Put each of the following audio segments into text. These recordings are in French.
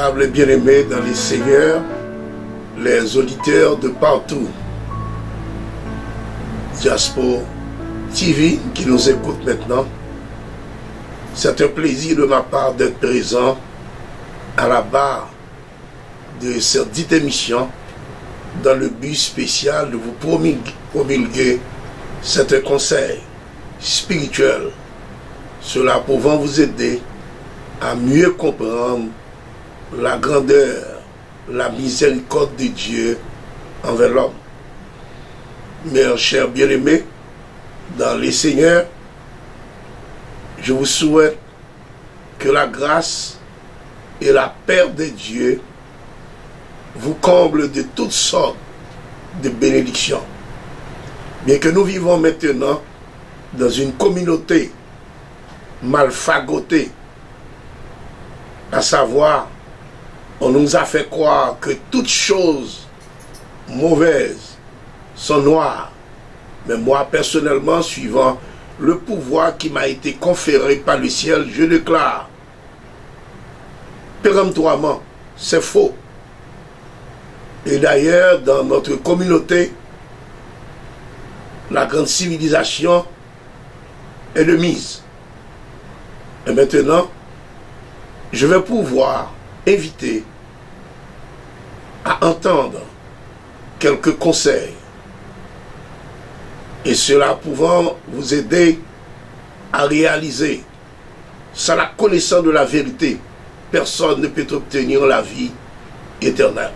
Honorables et bien-aimés dans les seigneurs, les auditeurs de partout, Diaspora TV qui nous écoute maintenant, c'est un plaisir de ma part d'être présent à la barre de cette dite émission dans le but spécial de vous promulguer certains conseils spirituels, cela pouvant vous aider à mieux comprendre la grandeur, la miséricorde de Dieu envers l'homme. Mes chers bien-aimés, dans les seigneurs, je vous souhaite que la grâce et la paix de Dieu vous comblent de toutes sortes de bénédictions. Bien que nous vivons maintenant dans une communauté malfagotée, à savoir, on nous a fait croire que toutes choses mauvaises sont noires. Mais moi, personnellement, suivant le pouvoir qui m'a été conféré par le ciel, je déclare péremptoirement, c'est faux. Et d'ailleurs, dans notre communauté, la grande civilisation est de mise. Et maintenant, je vais pouvoir inviter à entendre quelques conseils. Et cela pouvant vous aider à réaliser, sans la connaissance de la vérité, personne ne peut obtenir la vie éternelle.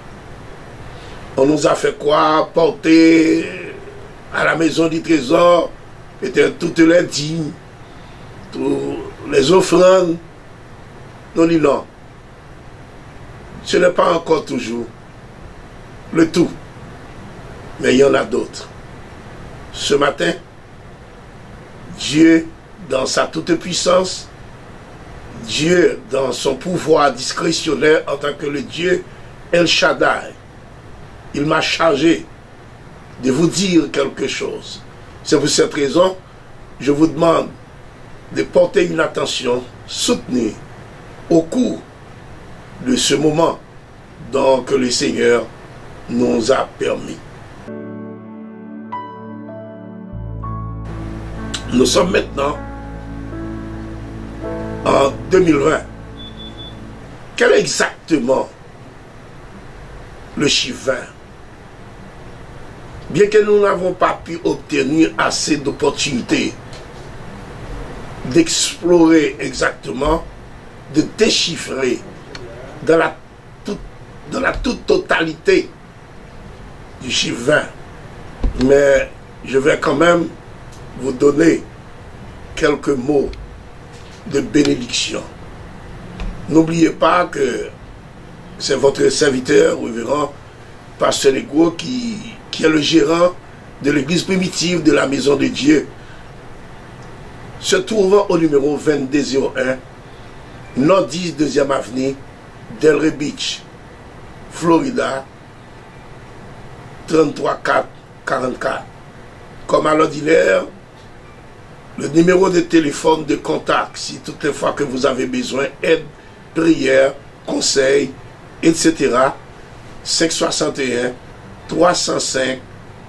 On nous a fait croire, porter à la maison du trésor, peut-être toutes les dîmes, toutes les offrandes. Non, non. Ce n'est pas encore toujours le tout, mais il y en a d'autres. Ce matin, Dieu, dans sa toute-puissance, Dieu, dans son pouvoir discrétionnaire en tant que le Dieu El Shaddai, il m'a chargé de vous dire quelque chose. C'est pour cette raison, je vous demande de porter une attention soutenue au cours de ce moment donc que le Seigneur nous a permis. Nous sommes maintenant en 2020. Quel est exactement le chiffre 20? Bien que nous n'avons pas pu obtenir assez d'opportunités d'explorer exactement, de déchiffrer dans la toute totalité du chiffre 20. Mais je vais quand même vous donner quelques mots de bénédiction. N'oubliez pas que c'est votre serviteur, révérend Pasteur Negro, qui est le gérant de l'église primitive de la Maison de Dieu, se trouvant au numéro 2201, Nord 10 2e Avenue, Delray Beach, Florida, 33444. Comme à l'ordinaire, le numéro de téléphone de contact, si toutes les fois que vous avez besoin, aide, prière, conseil, etc., 561 305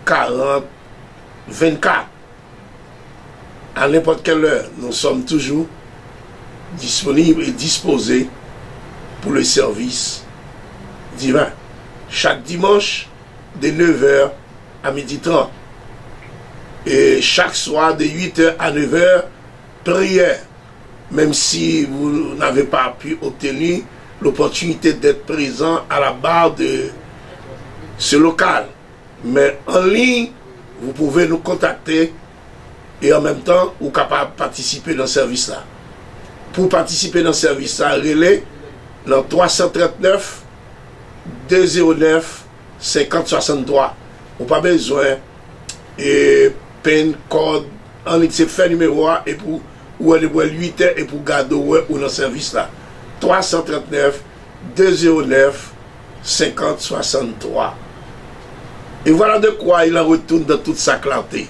40 24. À n'importe quelle heure, nous sommes toujours disponibles et disposés pour le service divin. Chaque dimanche, de 9h à 12h30. Et chaque soir, de 8h à 9h, prière. Même si vous n'avez pas pu obtenir l'opportunité d'être présent à la barre de ce local. Mais en ligne, vous pouvez nous contacter et en même temps, vous êtes capable de participer dans ce service-là. Pour participer dans ce service-là, relais dans 339 209 5063. Vous n'avez pas besoin et PIN, code, en ligne, c'est fait numéro 1 et pour ou aller 8 heures et pour garder ou dans le service là. 339 209 5063. Et voilà de quoi il en retourne dans toute sa clarté.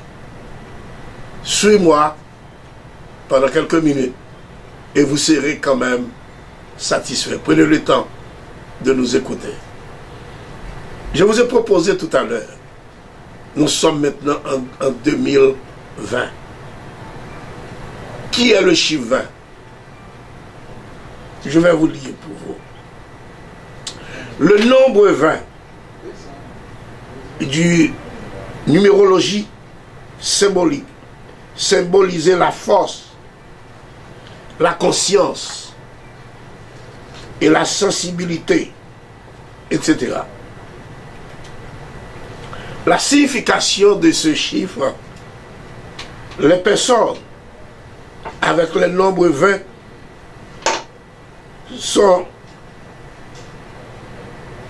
Suis-moi pendant quelques minutes et vous serez quand même satisfait. Prenez le temps de nous écouter. Je vous ai proposé tout à l'heure, nous sommes maintenant en 2020. Qui est le chiffre 20? Je vais vous lire pour vous. Le nombre 20 du numérologie symbolique symbolisait la force, la conscience et la sensibilité, etc. La signification de ce chiffre, les personnes avec le nombre 20 sont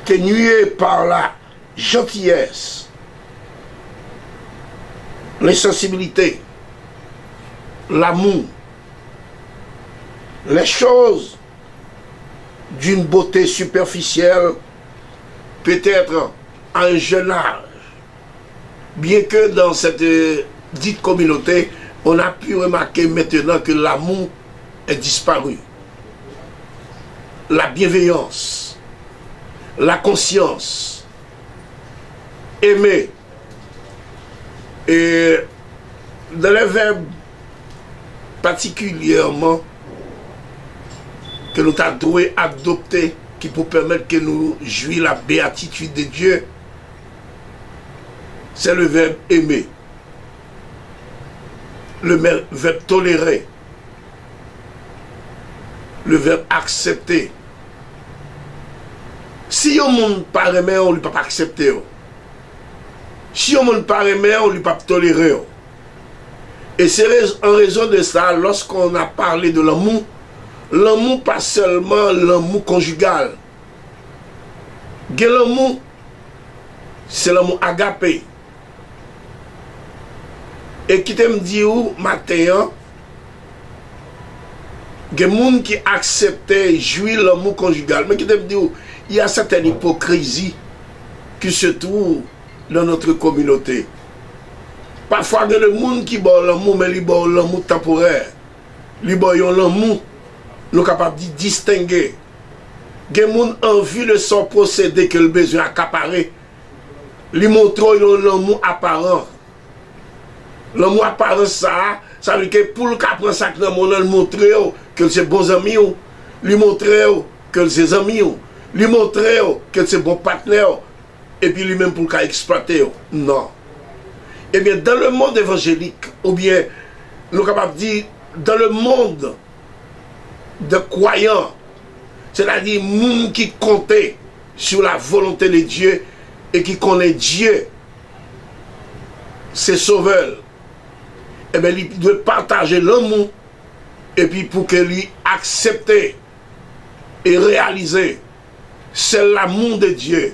tenuées par la gentillesse, l'insensibilité, l'amour, les choses d'une beauté superficielle, peut-être à un jeune âge, bien que dans cette dite communauté, on a pu remarquer maintenant que l'amour est disparu. La bienveillance, la conscience, aimer. Et dans les verbes particulièrement que nous avons adopté qui pour permettre que nous jouions la béatitude de Dieu, c'est le verbe aimer, le verbe tolérer, le verbe accepter. Si on ne peut pas aimer, on ne peut pas accepter. Si on ne peut pas aimer, on ne peut pas tolérer. Et c'est en raison de ça, lorsqu'on a parlé de l'amour, l'amour pas seulement l'amour conjugal. L'amour, c'est l'amour agapé. Et qui te me dit où, matin, il y a des gens qui acceptent jouir l'amour conjugal. Mais qui te me dit où, il y a certaines hypocrisie qui se trouve dans notre communauté. Parfois, il y a des gens qui ont l'amour, mais ils ont l'amour temporaire. Ils ont l'amour, nous sommes capables de distinguer. Il y a des gens qui ont envie de son procédé que le besoin accaparé. Ils montrent l'amour apparent. L'amour apparent, ça veut dire que pour le cas prendre ça, il montre que c'est bons amis, il montre que c'est amis, il montre que c'est bon partenaire, et puis lui-même pour le cas exploiter. Non. Eh bien, dans le monde évangélique, ou bien, nous sommes capables de dire, dans le monde de croyants, c'est-à-dire monde qui comptait sur la volonté de Dieu et qui connaît Dieu, c'est sauveur. Eh bien, il doit partager l'amour et puis pour que lui accepte et réaliser, c'est l'amour de Dieu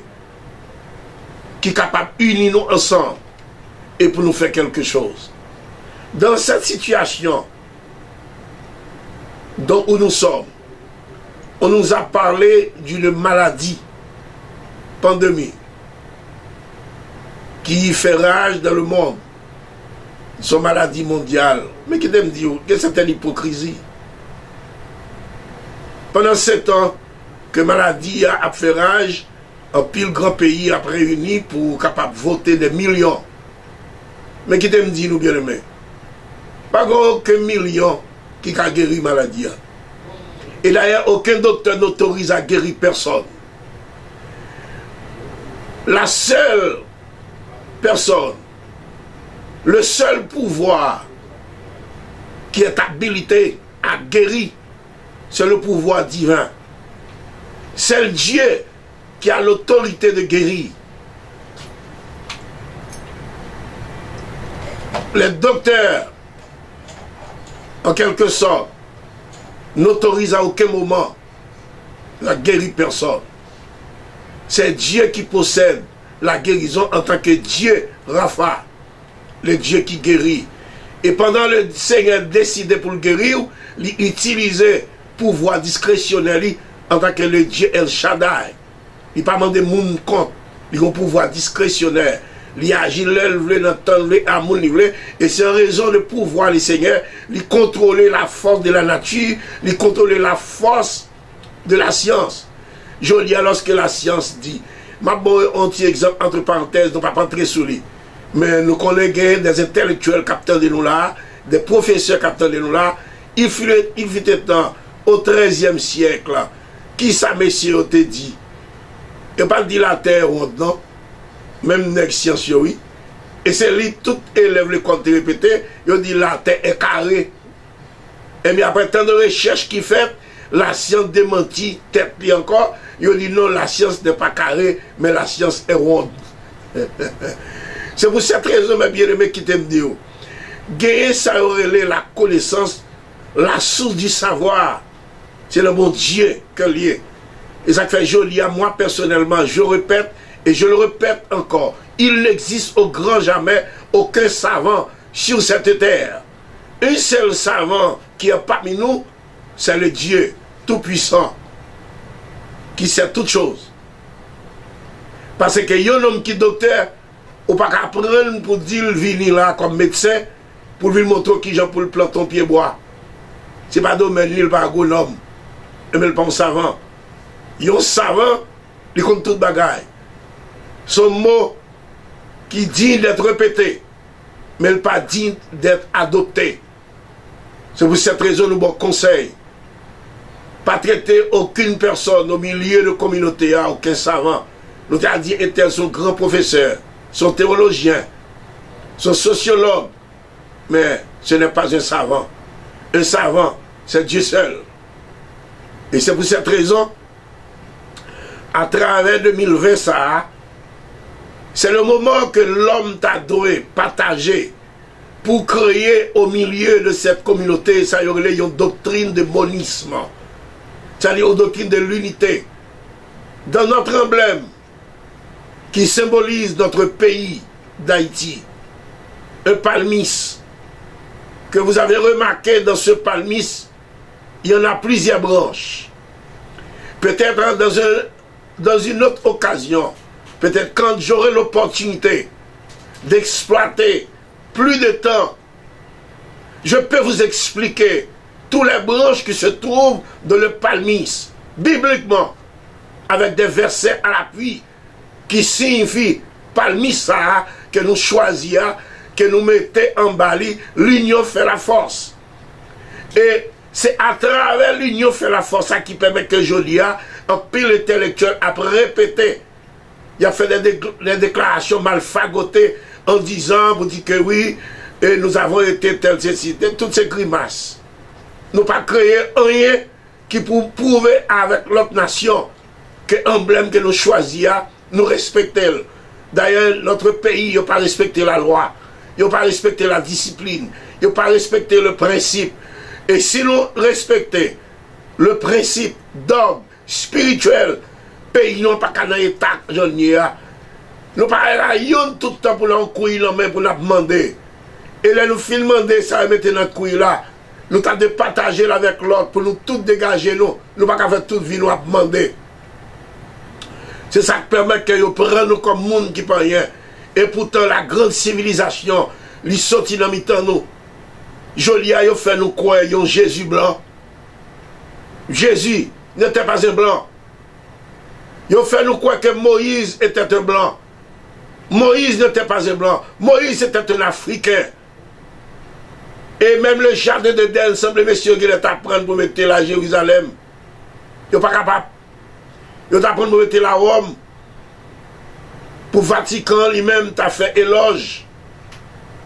qui est capable d'unir nous ensemble et pour nous faire quelque chose. Dans cette situation où nous sommes, on nous a parlé d'une maladie, pandémie, qui fait rage dans le monde. Son maladie mondiale. Mais qui me dit que c'est une hypocrisie. Pendant 7 ans que maladie a fait rage, un pile grand pays a réuni pour capable voter des millions. Mais qui me dit nous bien aimé. Pas aucun million qui a guéri la maladie. Et d'ailleurs, aucun docteur n'autorise à guérir personne. La seule personne, le seul pouvoir qui est habilité à guérir, c'est le pouvoir divin. C'est Dieu qui a l'autorité de guérir. Les docteurs, en quelque sorte, n'autorisent à aucun moment à guérir personne. C'est Dieu qui possède la guérison en tant que Dieu, Rapha, le Dieu qui guérit. Et pendant le Seigneur décidé pour le guérir, il utilisait pouvoir discrétionnel en tant que le Dieu El Shaddai. Il n'a pas demandé mon compte, il a un pouvoir discrétionnaire. Il agit et c'est en raison de pouvoir, le Seigneur, il contrôler la force de la nature, il contrôler la force de la science. Jolia, lorsque la science dit, ma bon, un petit exemple entre parenthèses, nous ne pas entrer sous lui. Mais nous connaissons des intellectuels capteurs de nous là, des professeurs capteurs de nous là. Il fut un temps, au XIIIe siècle, qui ça, messieurs, te dit? Et pas dit la terre ronde, non? Même les sciences, oui. Et c'est lui, tout élève le compte répété, il dit la terre est carrée. Et bien après tant de recherches qu'il fait, la science démentit, tête puis encore, il dit non, la science n'est pas carrée, mais la science est ronde. C'est pour cette raison, mes bien-aimés, qui t'aiment dire, gagner ça aurait la connaissance, la source du savoir. C'est le bon Dieu que lié. Et ça fait joli à moi personnellement, je répète, et je le répète encore, il n'existe au grand jamais aucun savant sur cette terre. Un seul savant qui est parmi nous, c'est le Dieu Tout-Puissant, qui sait toutes choses. Parce que y a un homme qui est docteur, ou pas qu'à prendre pour dire venir là comme médecin, pour lui montrer qui j'en pour le planton pied bois. C'est pas domaine, il pas un homme, mais il pas un savant. Il y a un savant, il compte toute bagaille. Son mot qui dit d'être répété, mais il pas dit d'être adopté. C'est pour cette raison nous bon conseil. Pas traiter aucune personne au milieu de la communauté, aucun savant. Nous avons dit était son grand professeur, son théologien, son sociologue. Mais ce n'est pas un savant. Un savant, c'est Dieu seul. Et c'est pour cette raison, à travers 2020, ça, c'est le moment que l'homme t'a doué, partagé, pour créer au milieu de cette communauté, ça y aurait une doctrine de monisme, c'est-à-dire une doctrine de l'unité. Dans notre emblème, qui symbolise notre pays d'Haïti, un palmis, que vous avez remarqué dans ce palmis, il y en a plusieurs branches. Peut-être dans une autre occasion, peut-être quand j'aurai l'opportunité d'exploiter plus de temps, je peux vous expliquer toutes les branches qui se trouvent dans le palmis, bibliquement, avec des versets à l'appui, qui signifient palmis ça, que nous choisissons, que nous mettons en bali, l'union fait la force. Et c'est à travers l'union fait la force qui permet que Jolia, un pile intellectuel, après répéter, il a fait des déclarations mal fagotées en disant, vous dites que oui, et nous avons été tels, toutes ces grimaces. Nous pas créé rien qui pour prouver avec l'autre nation que l'emblème que nous choisissons, nous respectons. D'ailleurs, notre pays n'a pas respecté la loi, il n'a pas respecté la discipline, il n'a pas respecté le principe. Et si nous respectons le principe d'ordre spirituel, pays n'a pas qu'à l'état, nous pas rayon tout le temps pour nous couiller la main pour nous demander. Et là nous filmons demander ça mettre notre couille là. Nous avons de partager avec l'autre pour nous tout dégager nous. Nous pas faire toute vie nous à demander. C'est ça qui permet que nous prenions nous comme monde qui ne peut rien. Et pourtant la grande civilisation, les sortit dans mi-temps nous. Jolia yo fait nous croire un Jésus blanc. Jésus n'était pas un blanc. Yo fait nous croire que Moïse était un blanc. Moïse n'était pas un blanc. Moïse était un Africain. Et même le jardin d'Éden semble messieurs qui est apprendre pour mettre la Jérusalem. Yo pas capable. Yo t'apprendre pour mettre la Rome. Pour Vatican lui-même t'a fait éloge.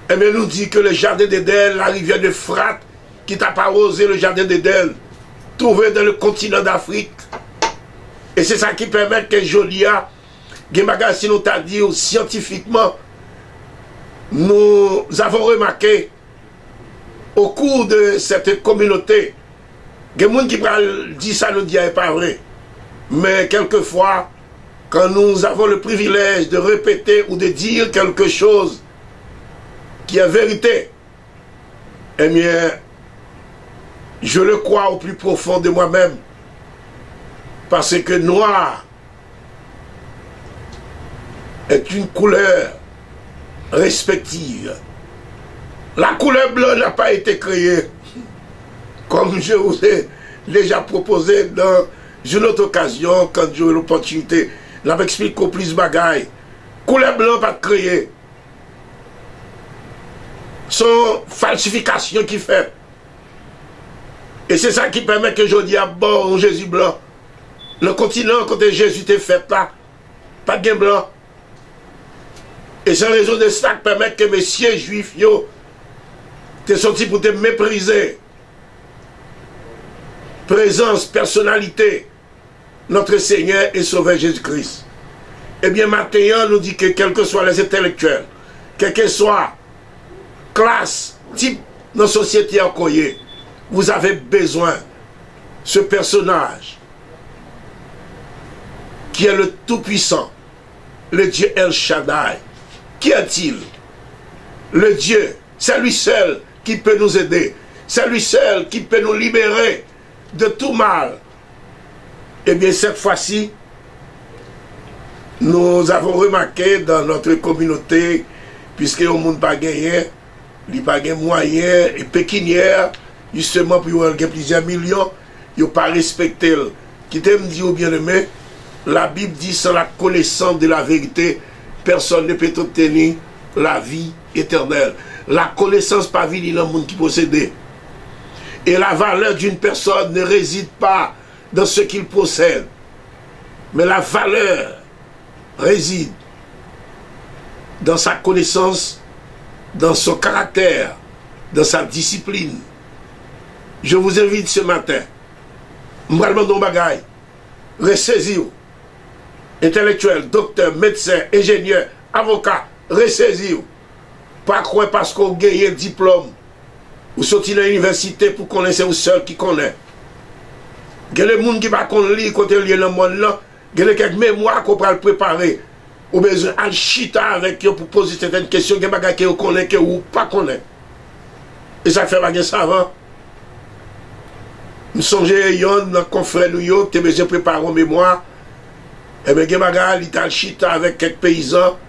Et bien nous dit que le jardin d'Éden, la rivière de Frat, qui t'a pas arrosé le jardin d'Éden, trouvé dans le continent d'Afrique. Et c'est ça qui permet que Jolia, si nous t'a dit scientifiquement, nous avons remarqué au cours de cette communauté, il y a des gens qui disent ça, nous dit n'est pas vrai. Mais quelquefois, quand nous avons le privilège de répéter ou de dire quelque chose qui est vérité, eh bien, je le crois au plus profond de moi-même. Parce que noir est une couleur respective. La couleur bleue n'a pas été créée, comme je vous ai déjà proposé dans une autre occasion, quand j'aurai l'opportunité, je vais expliquer plus de bagailles. Couleur blanc pas créer. Son falsification qui fait. Et c'est ça qui permet que je dis à bon Jésus blanc. Le continent côté Jésus t'est fait là, pas de blanc. Et c'est raison de ça qui permet que messieurs juifs, yo, t'es sorti pour te mépriser. Présence, personnalité, notre Seigneur et Sauveur Jésus-Christ. Eh bien, Matthieu nous dit que quels que soient les intellectuels, quelle que soit classe, type de la société en Koye, vous avez besoin ce personnage qui est le Tout-Puissant, le Dieu El Shaddai. Qui est-il? Le Dieu, c'est lui seul qui peut nous aider. C'est lui seul qui peut nous libérer de tout mal. Eh bien, cette fois-ci, nous avons remarqué dans notre communauté, puisque le monde n'a pas gagné, il n'a pas gagné moyen et pécuniaire, justement pour gagner plusieurs millions, il n'a pas respecté. Qui t'aime dire, bien aimé, la Bible dit sans la connaissance de la vérité, personne ne peut obtenir la vie éternelle. La connaissance pas vie dans le monde qui possède. Et la valeur d'une personne ne réside pas dans ce qu'il possède. Mais la valeur réside dans sa connaissance, dans son caractère, dans sa discipline. Je vous invite ce matin, ressaisir, intellectuel, docteur, médecin, ingénieur, avocat, ressaisir. Pas croire parce qu'on gagne un diplôme ou sorti de l'université pour connaître c'est seul qui connaît. Il y a des gens qui ne connaissent pas côté lié dans le monde là, il y a quelques mémoires qu'on peut préparer. Ou besoin de chita avec eux pour poser certaines questions, il y a des gens qui connaissent ou pas connaissent. Et ça fait des savants. Nous songeons à nos confrères nous qui ont besoin de préparer une mémoire. Et bien, il y a des gens qui chita avec quelques paysans,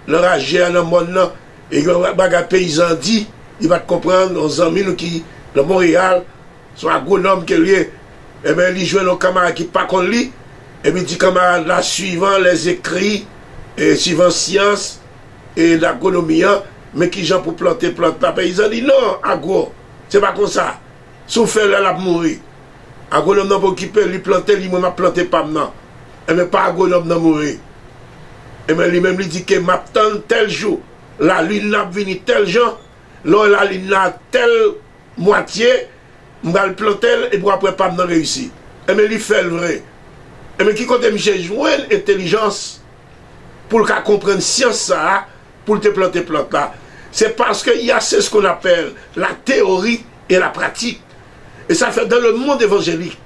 leur agir dans le monde là. Et il y a des paysans dit, il va comprendre, nos amis nous qui, le Montréal, sont agronomes qui liés. Et bien, ils jouent nos camarades qui ne pas qu'on lit. Et puis, dit camarades là, suivant les écrits, et suivant science et l'agronomie, mais qui gens pour planter, plante pas. Paysan dit non, agro, c'est pas comme ça. Souffle là, la mourir. Agronome n'a pas occupé, lui planter, lui m'a planté pas maintenant. Et mais pas agronome n'a mourir. Et mais lui-même lui dit que m'attend tel jour, la lune n'a venu tel jour, là la lune n'a telle moitié, m'va le planter et pour après pas m'en réussir. Et mais lui fait le vrai. Et mais qui compte Michel joindre intelligence pour qu'à comprendre science ça, pour te planter plante là. C'est parce qu'il y a ce qu'on appelle la théorie et la pratique. Et ça fait dans le monde évangélique.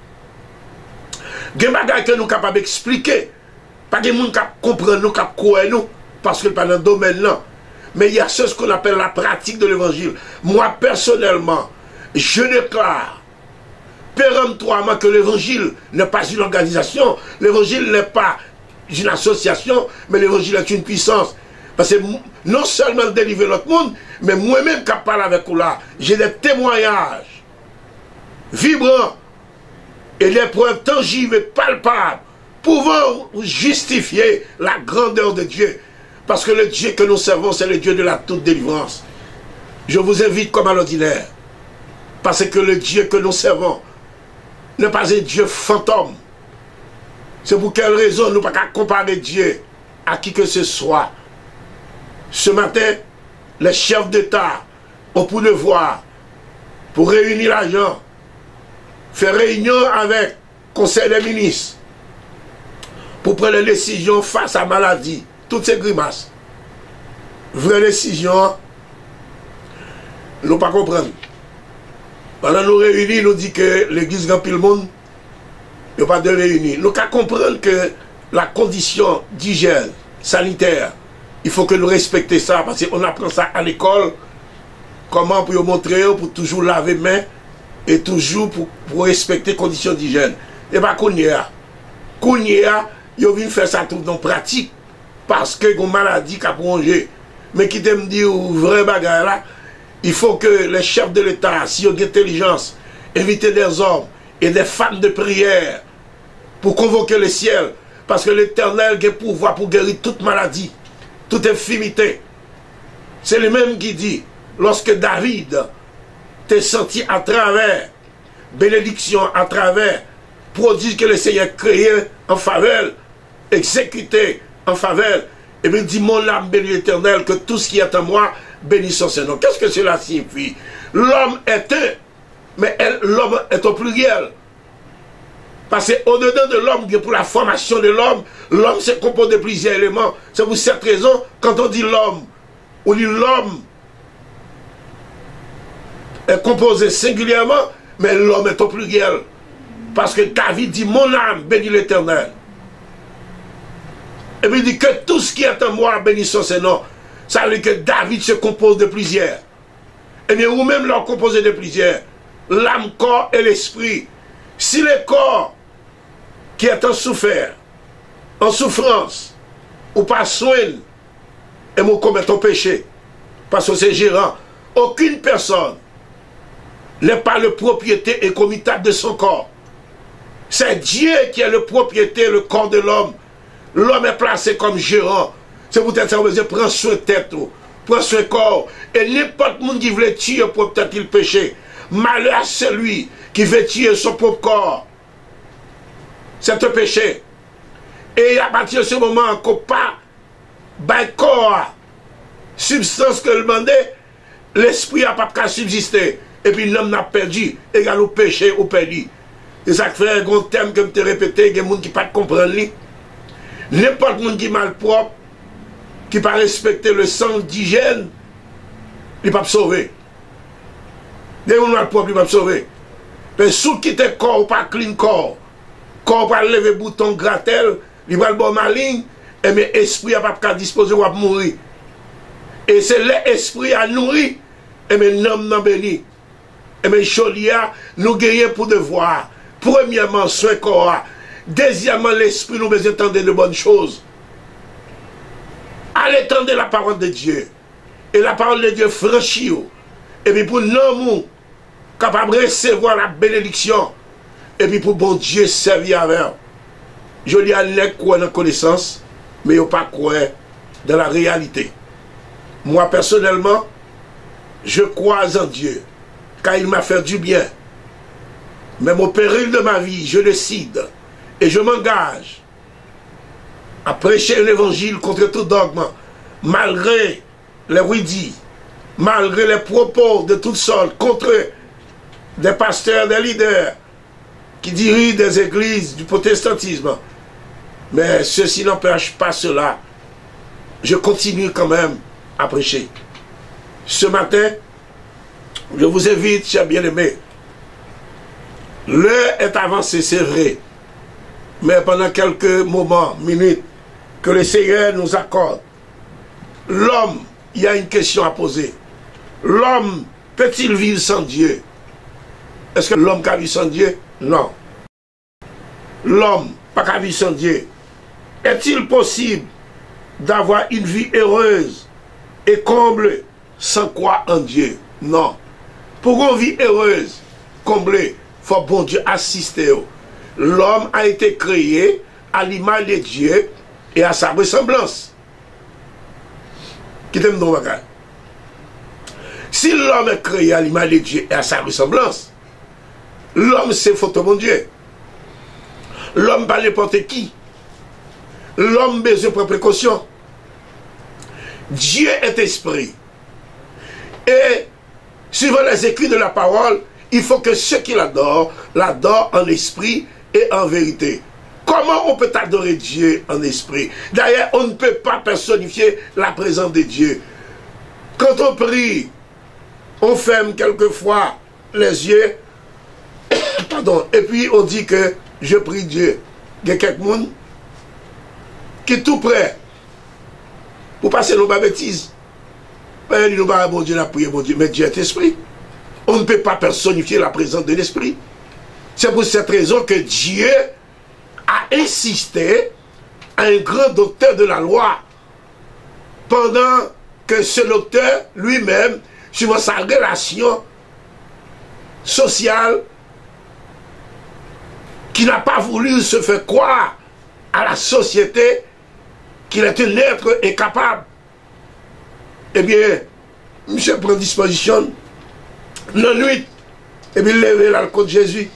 Il y a des choses que nous sommes capables d'expliquer. Pas des gens qui comprennent nous, qui croient nous, parce que pas dans le domaine là. Mais il y a ce qu'on appelle la pratique de l'évangile. Moi, personnellement, je déclare péremptoirement que l'évangile n'est pas une organisation, l'évangile n'est pas une association, mais l'évangile est une puissance. Parce que non seulement délivrer notre monde, mais moi-même qui parle avec vous là, j'ai des témoignages vibrants et des preuves tangibles et palpables pouvant justifier la grandeur de Dieu. Parce que le Dieu que nous servons, c'est le Dieu de la toute délivrance. Je vous invite comme à l'ordinaire. Parce que le Dieu que nous servons n'est pas un Dieu fantôme. C'est pour quelle raison nous ne pouvons pas comparer Dieu à qui que ce soit. Ce matin, les chefs d'État ont pour devoir, pour réunir l'argent, faire réunion avec le Conseil des ministres, pour prendre des décisions face à la maladie, toutes ces grimaces. Vraie décision, nous ne pas comprendre. Pendant nous réunir, nous dit que l'église remplit le monde, il n'y a pas de réunir. Nous devons comprendre que la condition d'hygiène sanitaire, il faut que nous respections ça, parce qu'on apprend ça à l'école, comment pour montrer, pour toujours laver les mains, et toujours pour respecter les conditions d'hygiène. Et bien, Kounia, ils viennent faire ça tout dans pratique, parce que une maladie qui a prolongé. Mais qui t'aime dire, vrai bagarre là, il faut que les chefs de l'État, s'ils ont intelligence, inviter des hommes et des femmes de prière pour convoquer le ciel. Parce que l'Éternel a pouvoir pour guérir toute maladie, toute infirmité. C'est lui-même qui dit, lorsque David t'est senti à travers bénédiction, à travers prodige que le Seigneur créé en faveur, exécuté en faveur, et bien il dit, mon âme bénit l'Éternel, que tout ce qui est en moi bénisse son nom. Qu'est-ce que cela signifie? L'homme est un, mais l'homme est au pluriel. Parce qu'au-dedans de l'homme, pour la formation de l'homme, l'homme se compose de plusieurs éléments. C'est pour cette raison, quand on dit l'homme, on dit l'homme est composé singulièrement, mais l'homme est au pluriel. Parce que David dit, mon âme bénit l'Éternel. Et puis il dit que tout ce qui est en moi bénisse son nom. Ça veut dire que David se compose de plusieurs. Et bien, ou même leur composé de plusieurs. L'âme, corps et l'esprit. Si le corps qui est en souffrance, ou pas soin, et vous commettez un péché, parce que c'est gérant, aucune personne n'est pas le propriétaire et comitable de son corps. C'est Dieu qui est le propriétaire, le corps de l'homme. L'homme est placé comme gérant. C'est peut-être ça, vous prend soin de tête, prend soin de corps. Et n'importe qui qui veut tuer pour peut-être il péché. Malheur à celui qui veut tuer son propre corps. C'est un péché. Et à partir de ce moment, qu'on pas corps, substance que le demandait, l'esprit n'a pas qu'à subsister. Et puis l'homme n'a perdu, égal au péché ou perdu. Et ça fait un grand thème que je te répété, il y a des gens qui ne pas comprendre. N'importe qui est malpropre, qui ne pas respecter le sens d'hygiène, il ne peut pas sauver. Les gens malpropres, il ne peut pas sauver. Mais sous qui te corps ou pas clean corps, corps pas lever bouton gratel, il va le bon maligne, et mais esprit n'a pas disposer ou à mourir. Et c'est l'esprit à nourrir, et mais l'homme n'a béni. Et mais Cholia, nous gagnons pour devoir. Premièrement, soin corps. Deuxièmement, l'esprit nous besoin d'entendre de bonnes choses. Allez tendre la parole de Dieu. Et la parole de Dieu franchit. Et puis pour l'homme capable de recevoir la bénédiction. Et puis pour bon Dieu servir avec. Je dis à l'être croire dans la connaissance, mais il ne pas croire dans la réalité. Moi personnellement, je crois en Dieu, car il m'a fait du bien. Même au péril de ma vie, je décide et je m'engage à prêcher l'évangile contre tout dogme, malgré les oui-dits, malgré les propos de toutes sortes, contre des pasteurs, des leaders qui dirigent des églises du protestantisme. Mais ceci n'empêche pas cela. Je continue quand même à prêcher. Ce matin, je vous invite, chers bien-aimés, l'heure est avancée, c'est vrai. Mais pendant quelques moments, minutes, que le Seigneur nous accorde, l'homme, il y a une question à poser. L'homme peut-il vivre sans Dieu? Est-ce que l'homme peut vivre sans Dieu? Non. L'homme pas qu'à vivre sans Dieu. Est-il possible d'avoir une vie heureuse et comblée sans croire en Dieu? Non. Pour une vie heureuse, comblée, il faut bon Dieu assister. L'homme a été créé à l'image de Dieu et à sa ressemblance. Qui t'aime donc, bagage? Si l'homme est créé à l'image de Dieu et à sa ressemblance, l'homme c'est photo mon Dieu. L'homme pas n'importe qui. L'homme besoin de précaution. Dieu est esprit. Et suivant les écrits de la parole, il faut que ceux qui l'adorent en esprit et en vérité. Comment on peut adorer Dieu en esprit? D'ailleurs, on ne peut pas personnifier la présence de Dieu. Quand on prie, on ferme quelquefois les yeux, pardon, et puis on dit que je prie Dieu. Il y a quelqu'un qui est tout prêt pour passer nos bêtises. Mais il nous va bon Dieu, la prière, bon Dieu, mais Dieu est esprit. On ne peut pas personnifier la présence de l'esprit. C'est pour cette raison que Dieu a insisté à un grand docteur de la loi, pendant que ce docteur lui-même, suivant sa relation sociale, qui n'a pas voulu se faire croire à la société qu'il est un être incapable. Eh bien, monsieur prend disposition, la nuit, et puis il lève là contre Jésus.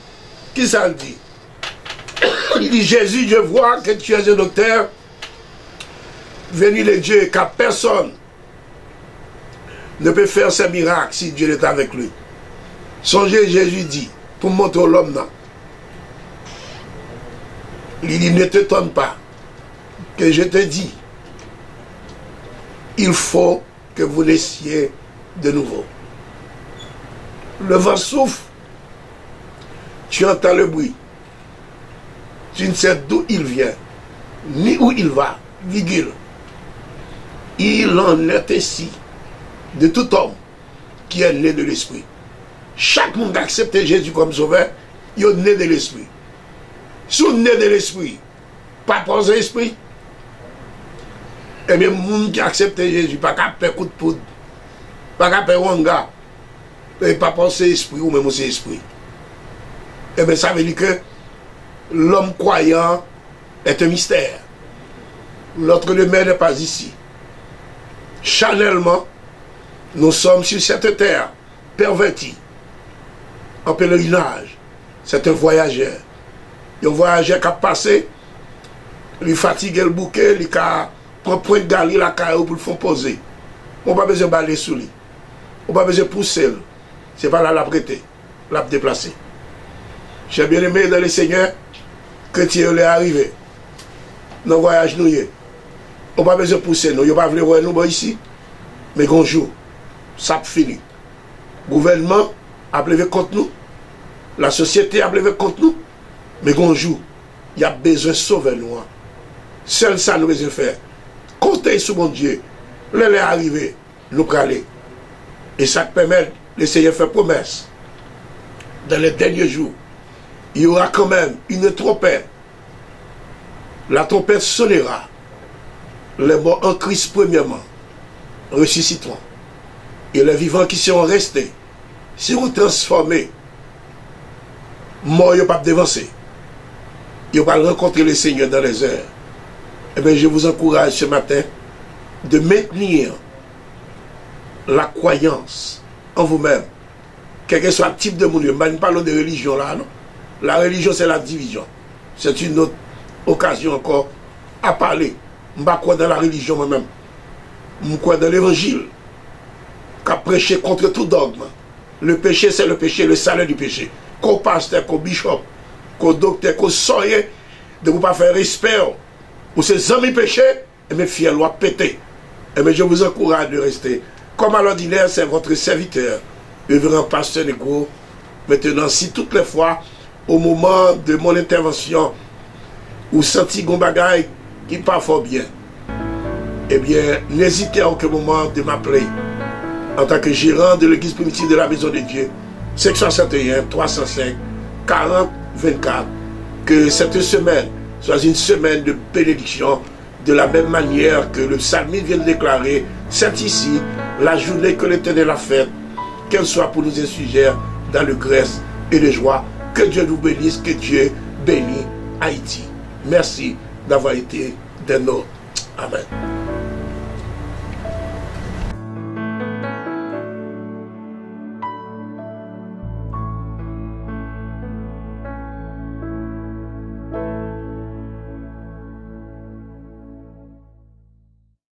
Qui ça le dit? Il dit, Jésus, je vois que tu es un docteur, venu de Dieu, car personne ne peut faire ces miracles si Dieu est avec lui. Songez, Jésus dit, pour montrer l'homme là, il dit, ne t'étonne pas que je te dis, il faut que vous naissiez de nouveau. Le vent souffle, tu entends le bruit, tu ne sais d'où il vient, ni où il va, virgule. Il en est ainsi de tout homme qui est né de l'esprit. Chaque monde qui accepte Jésus comme sauveur, il est né de l'esprit. Si on est né de l'esprit, pas penser l'esprit, et bien, les gens qui acceptent Jésus, pas qu'à faire coup de poudre, pas qu'à faire wanga, et pas penser l'esprit ou même aussi l'esprit. Et bien, ça veut dire que l'homme croyant est un mystère. Notre demeure n'est pas ici. Charnellement, nous sommes sur cette terre pervertie, en pèlerinage. C'est un voyageur. Un voyageur qui a passé, il fatigue le bouquet, il a pris point de galerie la caillou pour le faire poser. On n'a pas besoin de balayer sous lui. On n'a pas besoin de pousser. Ce n'est pas là la prêter, la déplacer. J'ai bien aimé dans le Seigneur que tu es arrivé. Dans le voyage, nous y on n'a pas besoin de pousser nous. Il n'y a pas voulu voir nous ici. Mais bonjour, ça finit. Le gouvernement a levé contre nous. La société a levé contre nous. Mais bonjour, il y a besoin de sauver nous. Seul ça nous besoin de faire. Comptez sur mon Dieu. L'heure est arrivée, nous aller. Et ça permet de Seigneur faire promesse. Dans les derniers jours, il y aura quand même une trompette. La trompette sonnera. Les morts en Christ premièrement ressusciteront. Et les vivants qui seront restés seront transformés. Morts, ils ne vont pas devancer. Ils vont pas rencontrer le Seigneur dans les heures. Eh bien, je vous encourage ce matin de maintenir la croyance en vous-même. Quel que soit le type de monde. Je ne parle pas de religion là, non. La religion, c'est la division. C'est une autre occasion encore à parler. Je ne crois pas dans la religion moi-même. Je crois dans l'évangile. Qui a prêché contre tout dogme. Le péché, c'est le péché, le salaire du péché. Qu'au pasteur, qu'au bishop, qu'au docteur, qu'au soyer, de ne pas faire respect. Ou ces amis péchés, et mes filles doivent péter. Et bien, je vous encourage de rester. Comme à l'ordinaire, c'est votre serviteur, le révérend pasteur Negro. Maintenant, si toutes les fois, au moment de mon intervention, ou senti gon bagay qui pas fort bien, eh bien, n'hésitez à aucun moment de m'appeler en tant que gérant de l'église primitive de la Maison de Dieu, 561 305 40 24. Que cette semaine soit une semaine de bénédiction, de la même manière que le psalmiste vient de déclarer, c'est ici la journée que l'Éternel a faite, qu'elle soit pour nous un sujet dans le grâce et de joie. Que Dieu nous bénisse, que Dieu bénisse Haïti. Merci d'avoir été des nôtres. Amen.